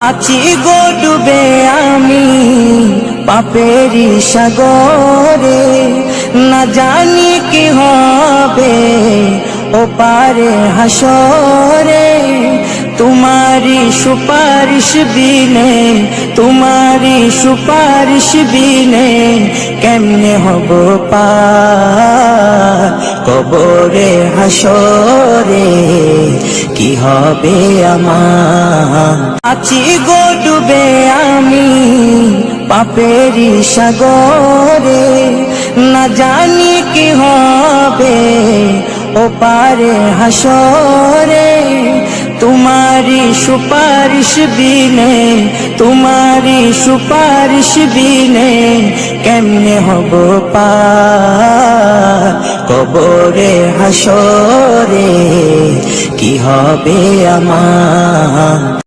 আছি গো ডুবে আমি পাপেরি সাগরে, না জানি কি হবে ও পারে হাসরে। তোমারি সুপারিশ বিনে, তোমারি সুপারিশ বিনে কেমনে হব পার কবরে হাসরে, কি হবে আমার। আছি গো ডুবে আমি পাপেরি সাগরে, না জানি কি হবে ও পারে হাসরে। তোমারি সুপারিশ বিনে, তোমারি সুপারিশ বিনে কেমনে হব পার কবরে হাসরে, কি হবে আমার।